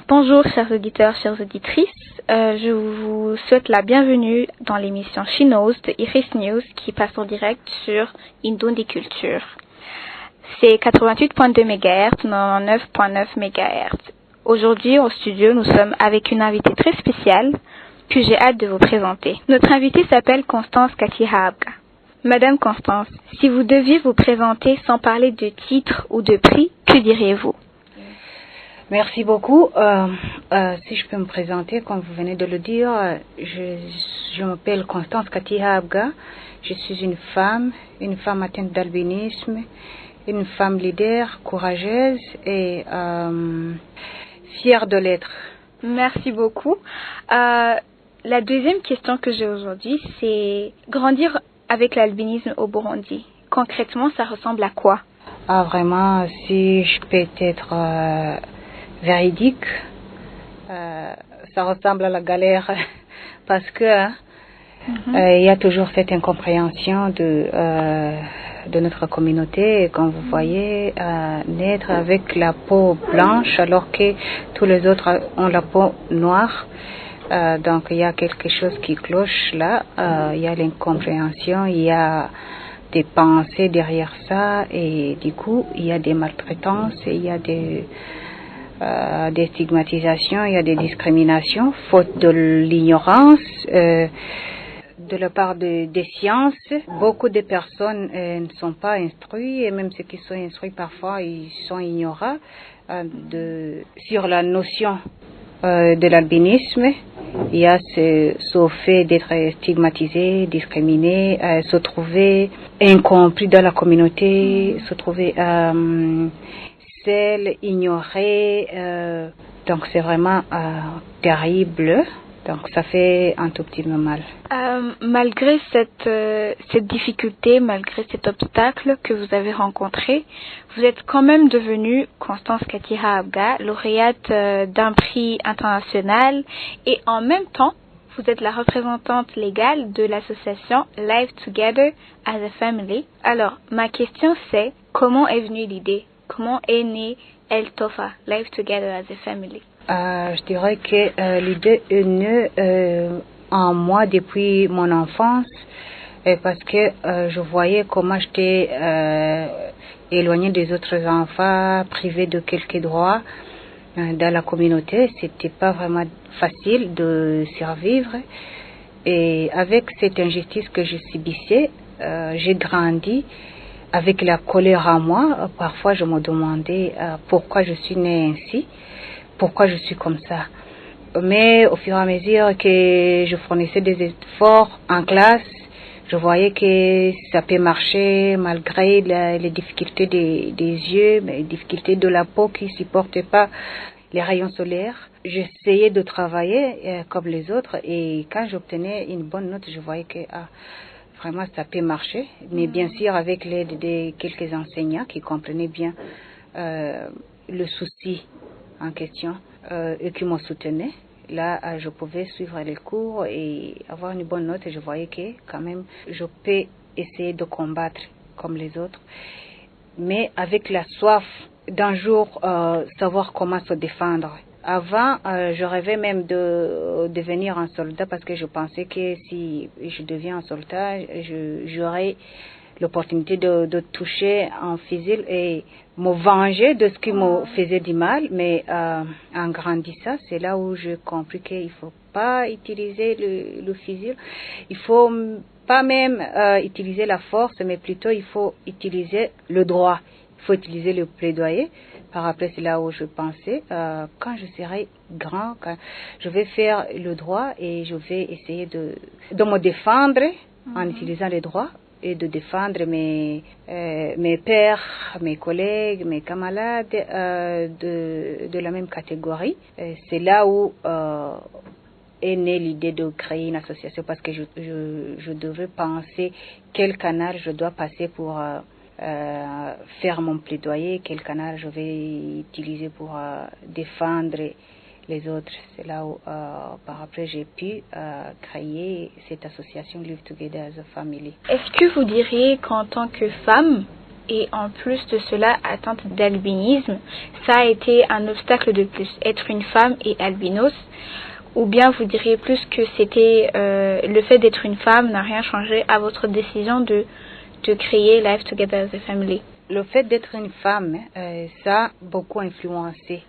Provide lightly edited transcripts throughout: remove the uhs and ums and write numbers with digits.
Bonjour chers auditeurs, chères auditrices, je vous souhaite la bienvenue dans l'émission She Knows de Iris News qui passe en direct sur Indondi Culture. C'est 88.2 MHz, 99.9 MHz. Aujourd'hui au studio, nous sommes avec une invitée très spéciale que j'ai hâte de vous présenter. Notre invitée s'appelle Constance Katihabga. Madame Constance, si vous deviez vous présenter sans parler de titre ou de prix, que diriez-vous? Merci beaucoup. Si je peux me présenter, comme vous venez de le dire, je m'appelle Constance Katihabga. Je suis une femme atteinte d'albinisme, une femme leader, courageuse et fière de l'être. Merci beaucoup. La deuxième question que j'ai aujourd'hui, c'est grandir avec l'albinisme au Burundi. Concrètement, ça ressemble à quoi? Vraiment, si je peux être véridique, ça ressemble à la galère parce que il y a toujours cette incompréhension de notre communauté, comme vous voyez, naître avec la peau blanche alors que tous les autres ont la peau noire. Donc il y a quelque chose qui cloche là, il y a l'incompréhension, il y a des pensées derrière ça et du coup il y a des maltraitances, et il y a des stigmatisations, il y a des discriminations, faute de l'ignorance de la part des sciences. Beaucoup de personnes ne sont pas instruites et même ceux qui sont instruits parfois ils sont ignorants sur la notion de l'albinisme. Il y a ce fait d'être stigmatisé, discriminé, se trouver incompris dans la communauté, se trouver seul, ignoré. Donc c'est vraiment terrible. Donc ça fait un tout petit peu mal. Malgré cette difficulté, malgré cet obstacle que vous avez rencontré, vous êtes quand même devenue Constance Katihabga, lauréate d'un prix international et en même temps, vous êtes la représentante légale de l'association Live Together as a Family. Alors, ma question c'est, comment est venue l'idée? Comment est née El Tofa, Live Together as a Family? Je dirais que l'idée est née en moi depuis mon enfance parce que je voyais comment j'étais éloignée des autres enfants, privée de quelques droits dans la communauté. C'était pas vraiment facile de survivre et avec cette injustice que je subissais, j'ai grandi avec la colère en moi. Parfois je me demandais pourquoi je suis née ainsi. Pourquoi je suis comme ça. Mais au fur et à mesure que je fournissais des efforts en classe, je voyais que ça peut marcher malgré les difficultés des yeux, les difficultés de la peau qui ne supportent pas les rayons solaires. J'essayais de travailler comme les autres et quand j'obtenais une bonne note, je voyais que vraiment ça peut marcher. Mais bien sûr avec l'aide de quelques enseignants qui comprenaient bien le souci en question et qui m'ont soutenu. Là, je pouvais suivre les cours et avoir une bonne note et je voyais que quand même je peux essayer de combattre comme les autres, mais avec la soif d'un jour savoir comment se défendre. Avant, je rêvais même de devenir un soldat parce que je pensais que si je deviens un soldat, j'aurais l'opportunité de toucher un fusil et me venger de ce qui me faisait du mal. Mais en grandissant, c'est là où j'ai compris qu'il ne faut pas utiliser le fusil. Il ne faut pas même utiliser la force, mais plutôt il faut utiliser le droit. Il faut utiliser le plaidoyer. Par après, c'est là où je pensais, quand je serai grand, quand je vais faire le droit et je vais essayer de me défendre en utilisant les droits et de défendre mes pères, mes collègues, mes camarades de la même catégorie. C'est là où est née l'idée de créer une association parce que je devais penser quel canal je dois passer pour faire mon plaidoyer, quel canal je vais utiliser pour défendre les autres. C'est là où, par après, j'ai pu créer cette association Live Together as a Family. Est-ce que vous diriez qu'en tant que femme, et en plus de cela atteinte d'albinisme, ça a été un obstacle de plus, être une femme et albinos, ou bien vous diriez plus que c'était le fait d'être une femme n'a rien changé à votre décision de créer Live Together as a Family? Le fait d'être une femme, ça a beaucoup influencé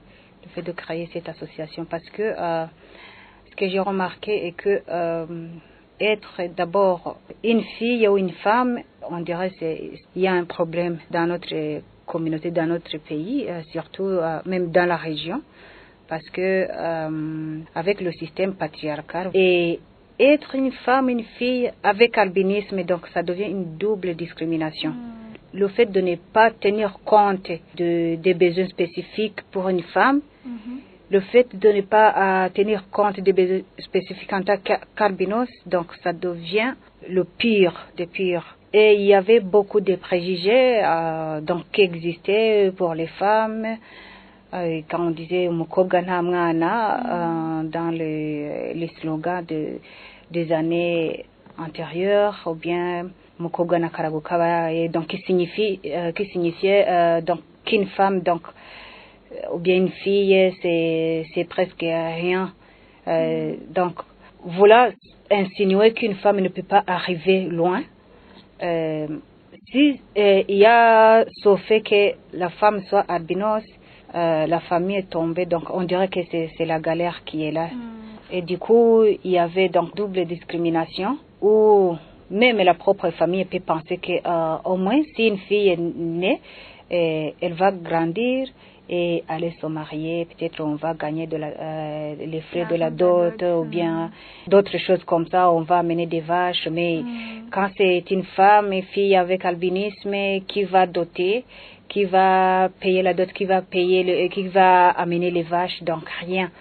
le fait de créer cette association, parce que ce que j'ai remarqué est que être d'abord une fille ou une femme, on dirait qu'il y a un problème dans notre communauté, dans notre pays, surtout même dans la région, parce que avec le système patriarcal et être une femme, une fille avec albinisme, donc ça devient une double discrimination. Le fait de ne pas tenir compte des besoins spécifiques pour une femme, le fait de ne pas tenir compte des besoins spécifiques en tant qu'albinos, donc ça devient le pire des pires. Et il y avait beaucoup de préjugés donc, qui existaient pour les femmes. Quand on disait Mukobwa nta mwana dans les slogans des années antérieures, ou bien Mukobwa na karago kabaye, donc qui signifiait donc qu'une femme, donc ou bien une fille, c'est presque rien. Donc voilà, insinuer qu'une femme ne peut pas arriver loin. Si il y a ce fait que la femme soit albinos, la famille est tombée, donc on dirait que c'est la galère qui est là. Et du coup, il y avait donc double discrimination, où même la propre famille peut penser que au moins si une fille est née, elle va grandir et aller se marier, peut-être on va gagner les frais de la dot, ou bien d'autres choses comme ça, on va amener des vaches, mais quand c'est une femme, une fille avec albinisme qui va doter, qui va payer la dot, qui va amener les vaches, donc rien.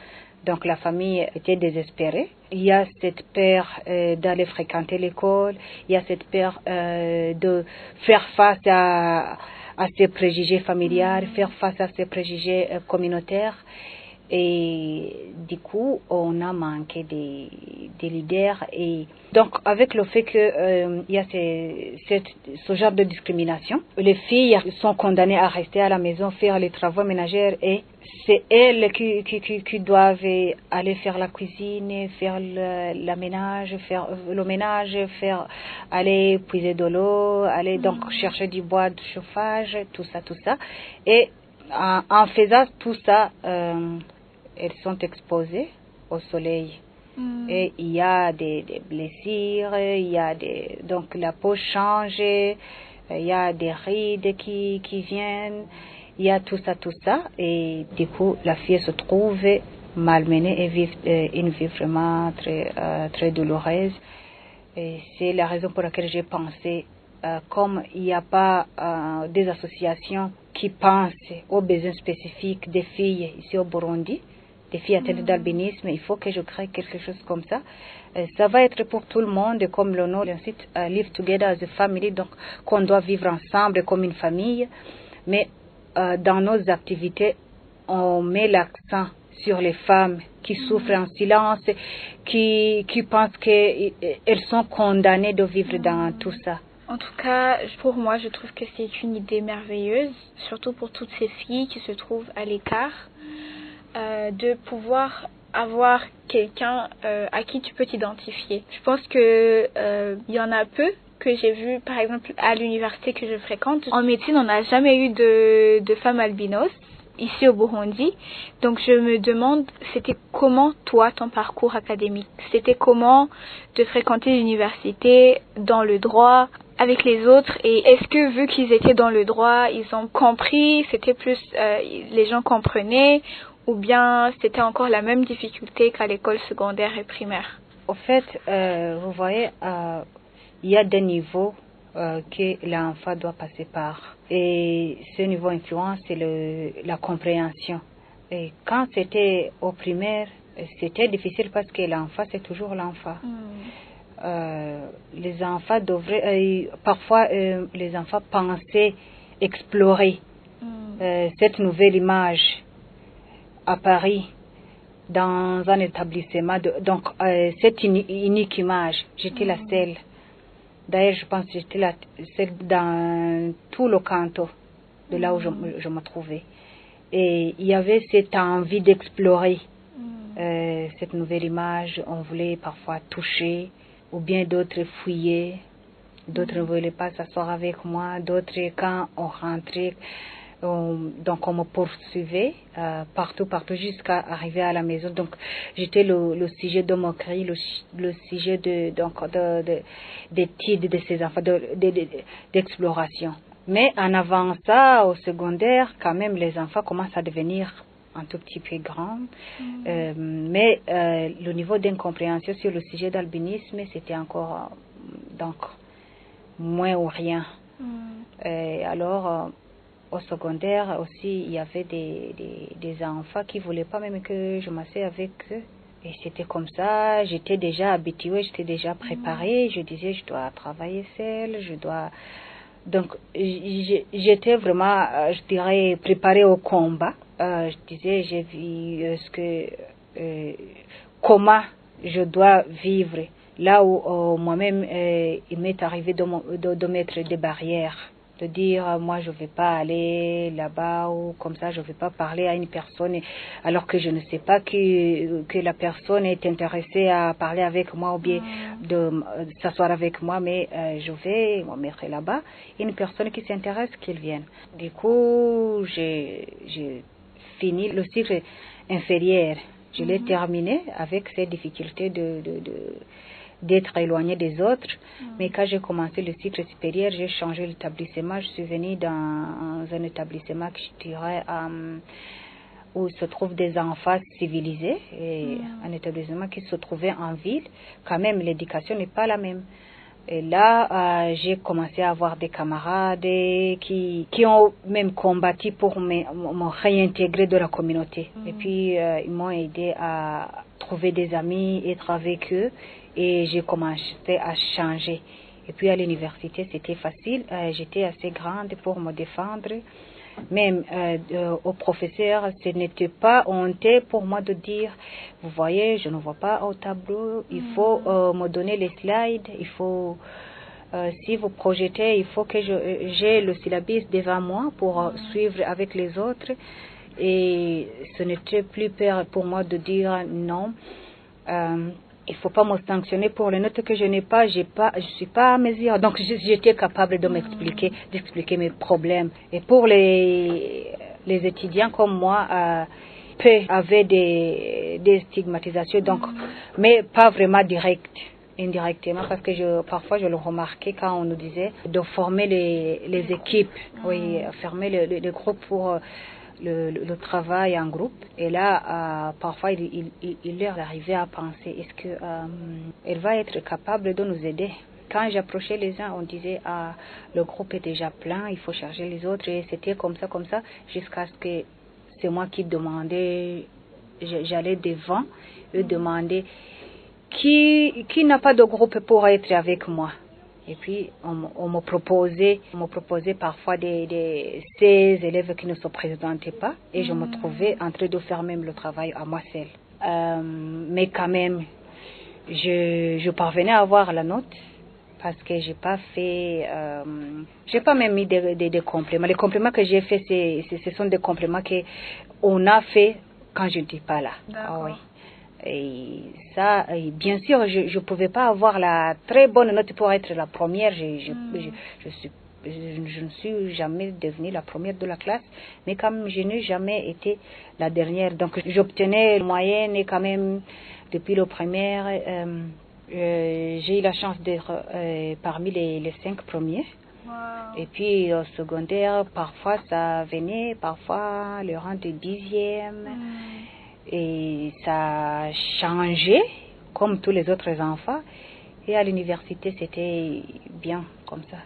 Donc la famille était désespérée. Il y a cette peur d'aller fréquenter l'école, il y a cette peur de faire face à ces préjugés familiaux, faire face à ces préjugés communautaires. Et du coup, on a manqué des leaders. Et donc, avec le fait qu'il y a ce genre de discrimination, les filles sont condamnées à rester à la maison, faire les travaux ménagers, et c'est elles qui doivent aller faire la cuisine, faire le ménage, aller puiser de l'eau, aller donc chercher du bois de chauffage, tout ça. Et en faisant tout ça, elles sont exposées au soleil. Et il y a des blessures, donc la peau change, il y a des rides qui viennent, il y a tout ça. Et du coup, la fille se trouve malmenée et vit une vie vraiment très douloureuse. Et c'est la raison pour laquelle j'ai pensé, comme il n'y a pas des associations qui pensent aux besoins spécifiques des filles ici au Burundi, des filles atteintes d'albinisme, il faut que je crée quelque chose comme ça. Ça va être pour tout le monde, comme le nom du site Live Together as a Family, donc qu'on doit vivre ensemble comme une famille. Mais dans nos activités, on met l'accent sur les femmes qui souffrent en silence, qui pensent qu'elles sont condamnées de vivre dans tout ça. En tout cas, pour moi, je trouve que c'est une idée merveilleuse, surtout pour toutes ces filles qui se trouvent à l'écart, de pouvoir avoir quelqu'un à qui tu peux t'identifier. Je pense que y en a peu que j'ai vu, par exemple, à l'université que je fréquente. En médecine, on n'a jamais eu de femmes albinos ici au Burundi. Donc je me demande, c'était comment toi, ton parcours académique? C'était comment de fréquenter l'université dans le droit avec les autres? Et est-ce que vu qu'ils étaient dans le droit, ils ont compris, c'était plus les gens comprenaient, ou bien c'était encore la même difficulté qu'à l'école secondaire et primaire? Au fait, vous voyez, il y a des niveaux que l'enfant doit passer par. Et ce niveau influence, c'est la compréhension. Et quand c'était au primaire, c'était difficile parce que l'enfant, c'est toujours l'enfant. Les enfants devraient, parfois, les enfants pensaient explorer cette nouvelle image à Paris, dans un établissement. Donc, cette unique image, j'étais la seule. D'ailleurs, je pense que j'étais la seule dans tout le canton de là où je me trouvais. Et il y avait cette envie d'explorer cette nouvelle image. On voulait parfois toucher, ou bien d'autres fouiller. D'autres ne voulaient pas s'asseoir avec moi. D'autres, quand on rentrait, donc on me poursuivait partout, jusqu'à arriver à la maison. Donc j'étais le sujet de moquerie, le sujet d'études de ces enfants, d'exploration. Mais en avançant au secondaire, quand même, les enfants commencent à devenir un tout petit peu grands. Mais le niveau d'incompréhension sur le sujet d'albinisme, c'était encore donc moins ou rien. Alors, au secondaire aussi, il y avait des enfants qui ne voulaient pas même que je m'assieds avec eux. Et c'était comme ça, j'étais déjà habituée, j'étais déjà préparée. Je disais, je dois travailler seule, je dois... Donc, j'étais vraiment, je dirais, préparée au combat. Je disais, j'ai vu comment je dois vivre. Là où moi-même, il m'est arrivé de mettre des barrières, de dire moi je ne vais pas aller là-bas ou comme ça, je ne vais pas parler à une personne alors que je ne sais pas que la personne est intéressée à parler avec moi ou bien de s'asseoir avec moi, mais je vais me mettre là-bas. Une personne qui s'intéresse, qu'elle vienne. Du coup, j'ai fini le cycle inférieur. Je l'ai terminé avec ces difficultés d'être éloigné des autres. Mais quand j'ai commencé le cycle supérieur, j'ai changé l'établissement. Je suis venue dans un établissement que je dirais où se trouvent des enfants civilisés, et un établissement qui se trouvait en ville. Quand même, l'éducation n'est pas la même. Et là, j'ai commencé à avoir des camarades qui ont même combattu pour me réintégrer dans la communauté. Et puis, ils m'ont aidé à trouver des amis, être avec eux. Et j'ai commencé à changer. Et puis à l'université, c'était facile. J'étais assez grande pour me défendre. Même au professeur, ce n'était pas honteux pour moi de dire, vous voyez, je ne vois pas au tableau, il faut me donner les slides, il faut, si vous projetez, il faut que j'ai le syllabus devant moi pour suivre avec les autres. Et ce n'était plus peur pour moi de dire non. Il ne faut pas me sanctionner pour les notes que je n'ai pas, je suis pas à mesure. Donc j'étais capable de d'expliquer mes problèmes. Et pour les étudiants comme moi, peu avaient des stigmatisations, donc, mais pas vraiment directes, indirectement, parce que parfois je le remarquais quand on nous disait de former les équipes, oui, former les groupes pour le travail en groupe. Et là, parfois, il leur arrivait à penser, est-ce que elle va être capable de nous aider? Quand j'approchais les uns, on disait, le groupe est déjà plein, il faut charger les autres. Et c'était comme ça, jusqu'à ce que c'est moi qui demandais, j'allais devant, eux demander qui n'a pas de groupe pour être avec moi. Et puis, on me proposait parfois ces élèves qui ne se présentaient pas. Et je me trouvais en train de faire même le travail à moi seule. Mais quand même, je parvenais à avoir la note parce que j'ai pas même mis des compléments. Les compléments que j'ai fait, ce sont des compléments qu'on a fait quand je n'étais pas là. Ah, oui. Et ça, bien sûr, je ne pouvais pas avoir la très bonne note pour être la première. Je ne suis jamais devenue la première de la classe, mais comme je n'ai jamais été la dernière, donc j'obtenais la moyenne et quand même, depuis le primaire, j'ai eu la chance d'être parmi les 5 premiers. Wow. Et puis au secondaire, parfois ça venait, parfois le rang de 10e. Et ça a changé, comme tous les autres enfants. Et à l'université, c'était bien comme ça.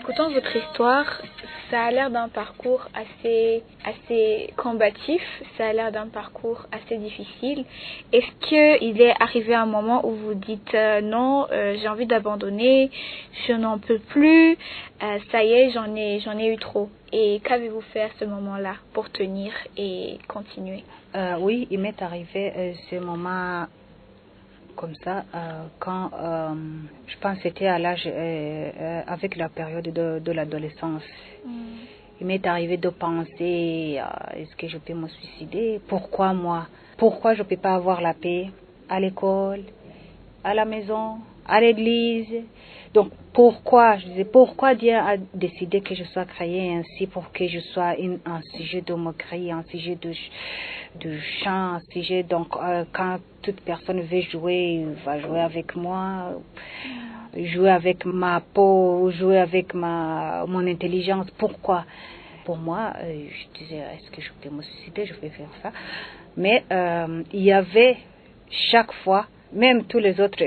écoutant votre histoire, ça a l'air d'un parcours assez combatif, ça a l'air d'un parcours assez difficile. Est-ce qu'il est arrivé un moment où vous dites non, j'ai envie d'abandonner, je n'en peux plus, ça y est, j'en ai eu trop. Et qu'avez-vous fait à ce moment-là pour tenir et continuer? Oui, il m'est arrivé ce moment comme ça quand je pense que c'était à l'âge avec la période de l'adolescence. Il m'est arrivé de penser est-ce que je peux me suicider? Pourquoi moi? Pourquoi je ne peux pas avoir la paix à l'école, à la maison, à l'église? Donc pourquoi, je disais, pourquoi Dieu a décidé que je sois créée ainsi pour que je sois un sujet de moquerie, un sujet de chant, un sujet, donc quand toute personne veut jouer, il va jouer avec moi, jouer avec ma peau, jouer avec mon intelligence. Pourquoi? Pour moi, je disais, est-ce que je peux me suicider, je vais faire ça. Mais il y avait chaque fois, même tous les autres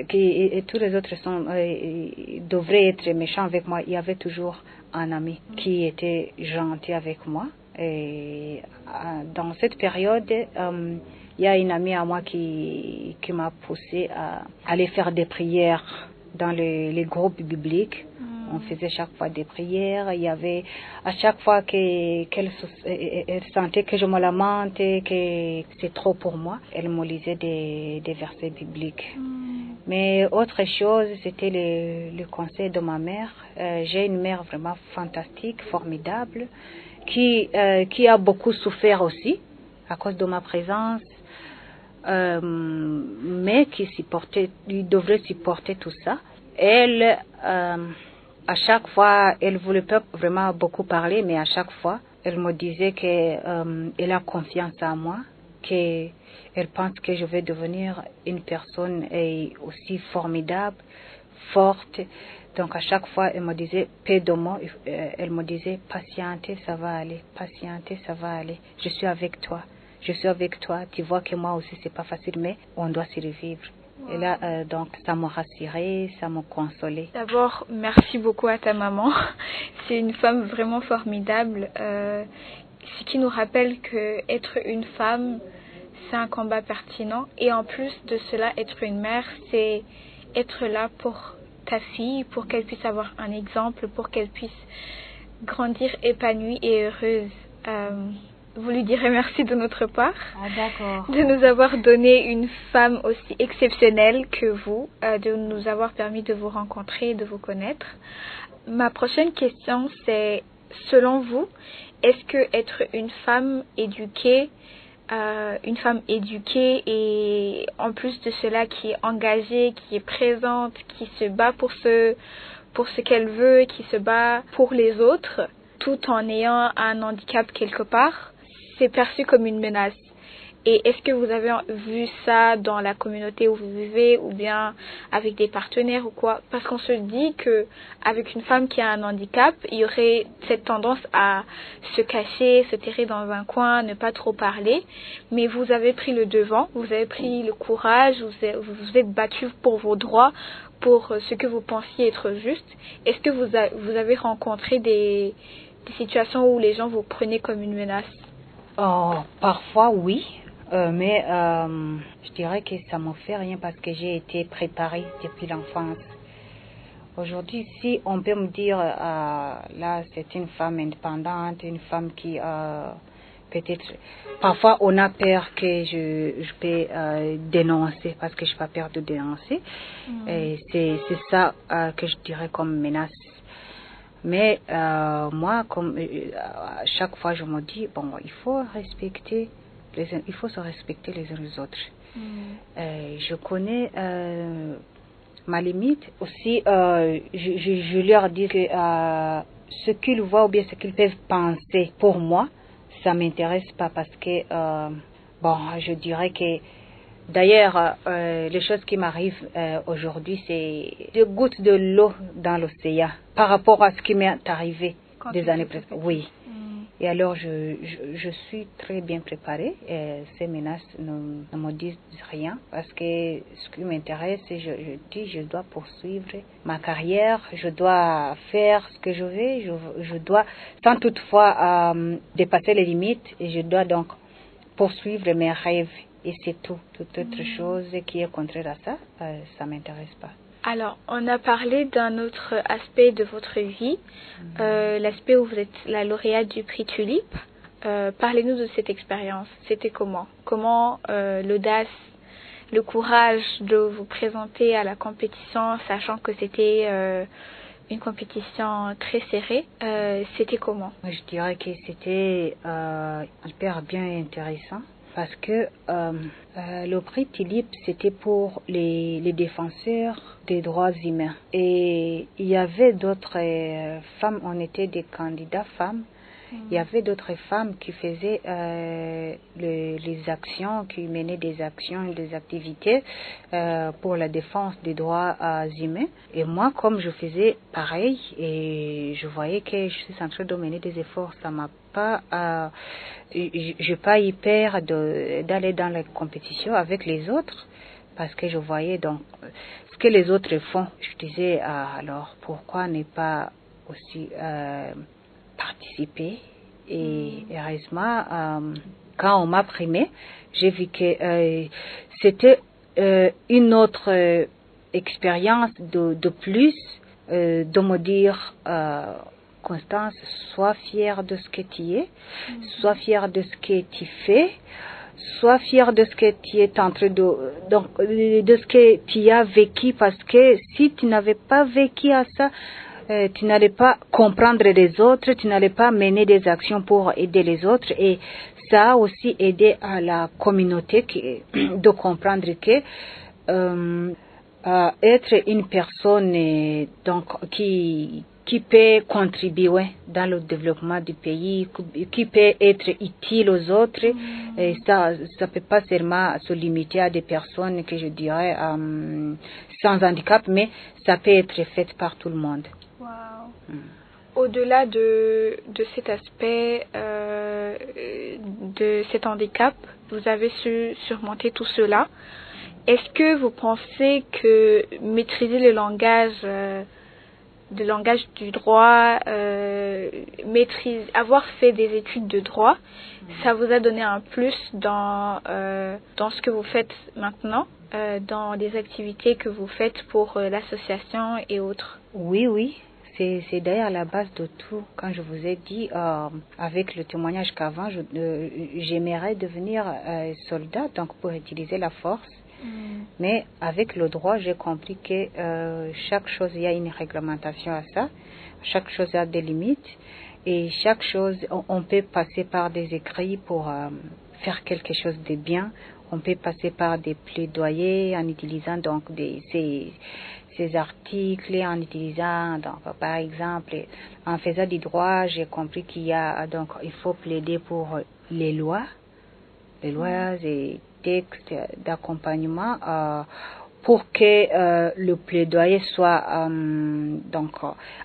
devraient être méchants avec moi, il y avait toujours un ami qui était gentil avec moi. Et dans cette période, il y a une amie à moi qui m'a poussé à aller faire des prières dans les groupes bibliques. On faisait chaque fois des prières. Il y avait à chaque fois qu'elle sentait que je me lamentais, que c'est trop pour moi, elle me lisait des versets bibliques. Mais autre chose, c'était le conseil de ma mère. J'ai une mère vraiment fantastique, formidable, qui a beaucoup souffert aussi à cause de ma présence. Mais qui devrait supporter tout ça. Elle, à chaque fois, elle voulait pas vraiment beaucoup parler, mais à chaque fois, elle me disait qu'elle a confiance en moi, qu'elle pense que je vais devenir une personne aussi formidable, forte. Donc à chaque fois, elle me disait, paix de moi, elle me disait, patientez, ça va aller, patientez, ça va aller, je suis avec toi. Je suis avec toi, tu vois que moi aussi c'est pas facile, mais on doit survivre. Et là, donc, ça m'a rassurée, ça m'a consolée. D'abord, merci beaucoup à ta maman. C'est une femme vraiment formidable. Ce qui nous rappelle que être une femme, c'est un combat pertinent. Et en plus de cela, être une mère, c'est être là pour ta fille, pour qu'elle puisse avoir un exemple, pour qu'elle puisse grandir épanouie et heureuse. Vous lui direz merci de notre part, de nous avoir donné une femme aussi exceptionnelle que vous, de nous avoir permis de vous rencontrer, de vous connaître. Ma prochaine question, c'est, selon vous, est-ce que être une femme éduquée et en plus de cela qui est engagée, qui est présente, qui se bat pour ce qu'elle veut, qui se bat pour les autres, tout en ayant un handicap quelque part, c'est perçu comme une menace? Et est-ce que vous avez vu ça dans la communauté où vous vivez ou bien avec des partenaires ou quoi? Parce qu'on se dit que avec une femme qui a un handicap, il y aurait cette tendance à se cacher, se terrer dans un coin, ne pas trop parler. Mais vous avez pris le devant, vous avez pris le courage, vous vous êtes battu pour vos droits, pour ce que vous pensiez être juste. Est-ce que vous avez rencontré des situations où les gens vous prenaient comme une menace? Parfois oui, mais je dirais que ça ne me fait rien parce que j'ai été préparée depuis l'enfance. Aujourd'hui, si on peut me dire, là c'est une femme indépendante, une femme qui peut-être, parfois on a peur que je peux dénoncer parce que je n'ai pas peur de dénoncer. Et c'est ça que je dirais comme menace. Mais moi, comme à chaque fois, je me dis, bon, il faut se respecter les uns les autres. Je connais ma limite. Aussi, je leur dis que ce qu'ils voient ou bien ce qu'ils peuvent penser pour moi, ça ne m'intéresse pas parce que, je dirais que d'ailleurs, les choses qui m'arrivent aujourd'hui, c'est des gouttes de l'eau dans l'océan par rapport à ce qui m'est arrivé des années précédentes. Oui. Et alors, je suis très bien préparée. Et ces menaces ne me disent rien parce que ce qui m'intéresse, c'est je dis je dois poursuivre ma carrière, je dois faire ce que je veux, je dois, sans toutefois dépasser les limites, et je dois donc poursuivre mes rêves. Et c'est tout. Toute autre chose qui est contraire à ça, ça ne m'intéresse pas. Alors, on a parlé d'un autre aspect de votre vie, l'aspect où vous êtes la lauréate du prix Tulip. Parlez-nous de cette expérience. C'était comment? Comment l'audace, le courage de vous présenter à la compétition, sachant que c'était une compétition très serrée, c'était comment? Je dirais que c'était hyper bien intéressant. Parce que le prix Tulip, c'était pour les défenseurs des droits humains. Et il y avait d'autres femmes, on était des candidats femmes. Il y avait d'autres femmes qui faisaient les actions, qui menaient des actions, des activités pour la défense des droits humains. Et moi, comme je faisais pareil, et je voyais que je suis en train de mener des efforts, ça m'a pas, j'ai pas eu peur d'aller dans la compétition avec les autres. Parce que je voyais donc ce que les autres font. Je disais, alors pourquoi ne pas aussi participer? Et heureusement, quand on m'a primé, j'ai vu que c'était une autre expérience de plus, de me dire, Constance, sois fière de ce que tu es, sois fière de ce que tu fais, sois fière de ce que tu es en train de ce que tu as vécu, parce que si tu n'avais pas vécu à ça, tu n'allais pas comprendre les autres, tu n'allais pas mener des actions pour aider les autres, et ça a aussi aidé à la communauté de comprendre que être une personne donc qui peut contribuer dans le développement du pays, qui peut être utile aux autres. Et ça peut pas seulement se limiter à des personnes que je dirais sans handicap, mais ça peut être fait par tout le monde. Wow. Au-delà de cet aspect de cet handicap, vous avez su surmonter tout cela. Est-ce que vous pensez que maîtriser le langage du droit, avoir fait des études de droit, ça vous a donné un plus dans ce que vous faites maintenant, dans les activités que vous faites pour l'association et autres? Oui. C'est d'ailleurs la base de tout. Quand je vous ai dit, avec le témoignage qu'avant, j'aimerais devenir soldat, donc pour utiliser la force. Mais avec le droit, j'ai compris que chaque chose, il y a une réglementation à ça. Chaque chose a des limites. Et chaque chose, on peut passer par des écrits pour faire quelque chose de bien. On peut passer par des plaidoyers en utilisant donc ces articles, en utilisant, donc, par exemple, en faisant du droit, j'ai compris il faut plaider pour les lois et textes d'accompagnement pour que le plaidoyer soit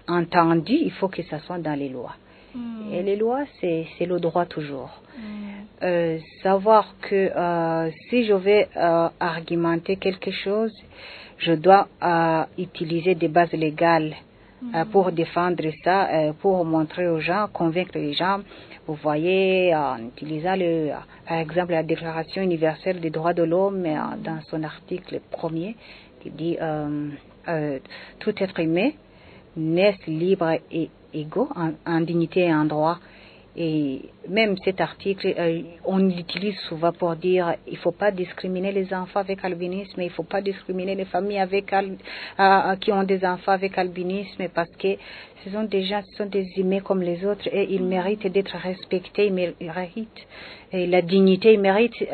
entendu. Il faut que ça soit dans les lois. Et les lois, c'est le droit toujours. Savoir que si je vais argumenter quelque chose, je dois utiliser des bases légales pour défendre ça, pour montrer aux gens, convaincre les gens. Vous voyez, en utilisant par exemple la Déclaration universelle des droits de l'homme, dans son article 1er, qui dit tout être humain naissent libres et égaux en dignité et en droit. Et même cet article, on l'utilise souvent pour dire il ne faut pas discriminer les enfants avec albinisme, il ne faut pas discriminer les familles qui ont des enfants avec albinisme, parce que ce sont des gens, ce sont des humains comme les autres, et ils méritent d'être respectés, ils méritent la dignité, ils méritent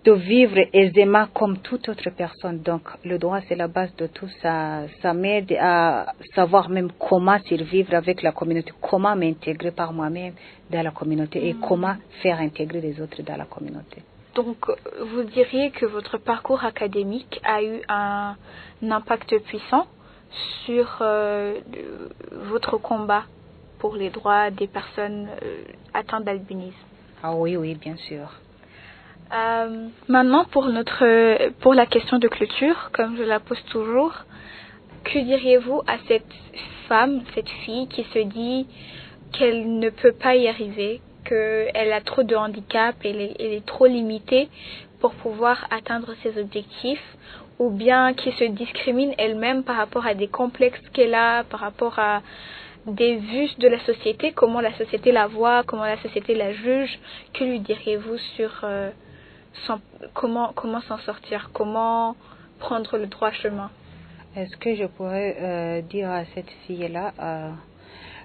de vivre aisément comme toute autre personne. Donc le droit, c'est la base de tout ça. Ça m'aide à savoir même comment survivre avec la communauté, comment m'intégrer par moi-même dans la communauté et comment faire intégrer les autres dans la communauté. Donc vous diriez que votre parcours académique a eu un impact puissant sur votre combat pour les droits des personnes atteintes d'albinisme. Ah oui, oui, bien sûr. Maintenant, pour la question de clôture, comme je la pose toujours, que diriez-vous à cette femme, cette fille qui se dit qu'elle ne peut pas y arriver, qu'elle a trop de handicap, elle est trop limitée pour pouvoir atteindre ses objectifs, ou bien qui se discrimine elle-même par rapport à des complexes qu'elle a, par rapport à des vues de la société, comment la société la voit, comment la société la juge. Que lui diriez-vous sur comment s'en sortir, comment prendre le droit chemin? Est-ce que je pourrais dire à cette fille-là,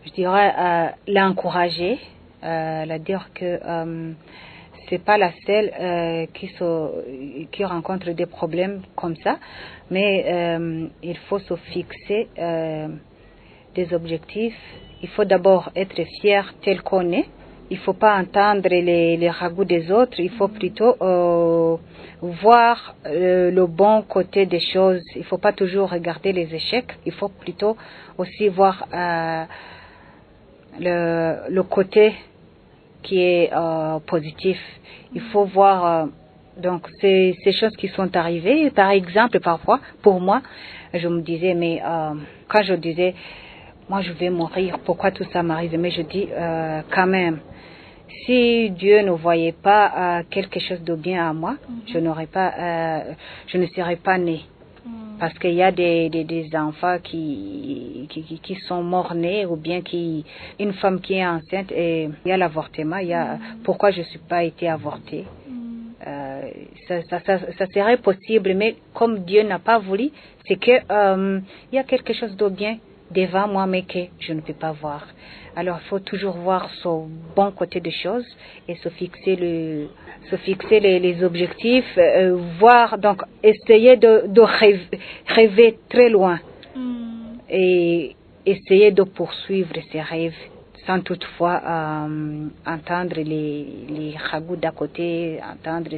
je dirais l'encourager, la dire que c'est pas la seule qui rencontre des problèmes comme ça, mais il faut se fixer des objectifs. Il faut d'abord être fier tel qu'on est. Il faut pas entendre les ragots des autres. Il faut plutôt voir le bon côté des choses. Il faut pas toujours regarder les échecs. Il faut plutôt aussi voir le côté qui est positif. Il faut voir donc ces choses qui sont arrivées. Par exemple, parfois, pour moi, je me disais, mais quand je disais, moi je vais mourir, pourquoi tout ça m'arrive? Mais je dis quand même, si Dieu ne voyait pas quelque chose de bien à moi, je ne serais pas née. Parce qu'il y a des enfants qui sont morts-nés, ou bien une femme qui est enceinte et il y a l'avortement, pourquoi je ne suis pas été avortée. Ça serait possible, mais comme Dieu n'a pas voulu, c'est que il y a quelque chose de bien devant moi, mais que je ne peux pas voir. Alors, il faut toujours voir son bon côté des choses et se fixer les objectifs, voir, donc essayer de rêver très loin et essayer de poursuivre ses rêves sans toutefois entendre les ragots d'à côté, entendre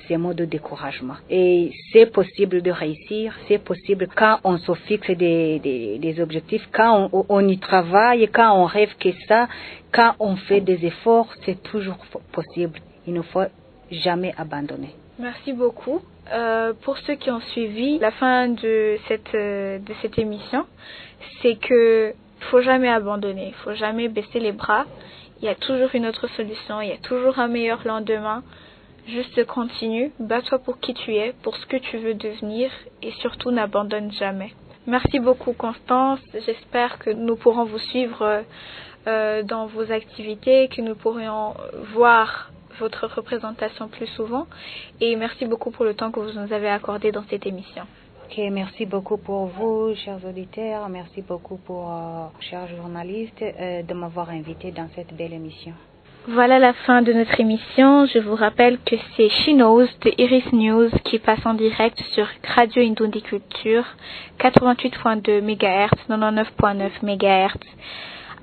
ces mots de découragement. Et c'est possible de réussir, c'est possible quand on se fixe des objectifs, quand on y travaille, quand on rêve que ça, quand on fait des efforts, c'est toujours possible. Il ne faut jamais abandonner. Merci beaucoup. Pour ceux qui ont suivi la fin de cette émission, c'est que faut jamais abandonner, il faut jamais baisser les bras. Il y a toujours une autre solution, il y a toujours un meilleur lendemain. Juste continue, bats-toi pour qui tu es, pour ce que tu veux devenir et surtout n'abandonne jamais. Merci beaucoup Constance, j'espère que nous pourrons vous suivre dans vos activités, que nous pourrions voir votre représentation plus souvent et merci beaucoup pour le temps que vous nous avez accordé dans cette émission. Okay, merci beaucoup pour vous, chers auditeurs. Merci beaucoup pour, chers journalistes, de m'avoir invité dans cette belle émission. Voilà la fin de notre émission. Je vous rappelle que c'est She Knows de Iris News qui passe en direct sur Radio Indundi Culture, 88.2 MHz, 99.9 MHz.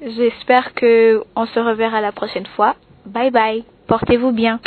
J'espère que on se reverra la prochaine fois. Bye bye. Portez-vous bien.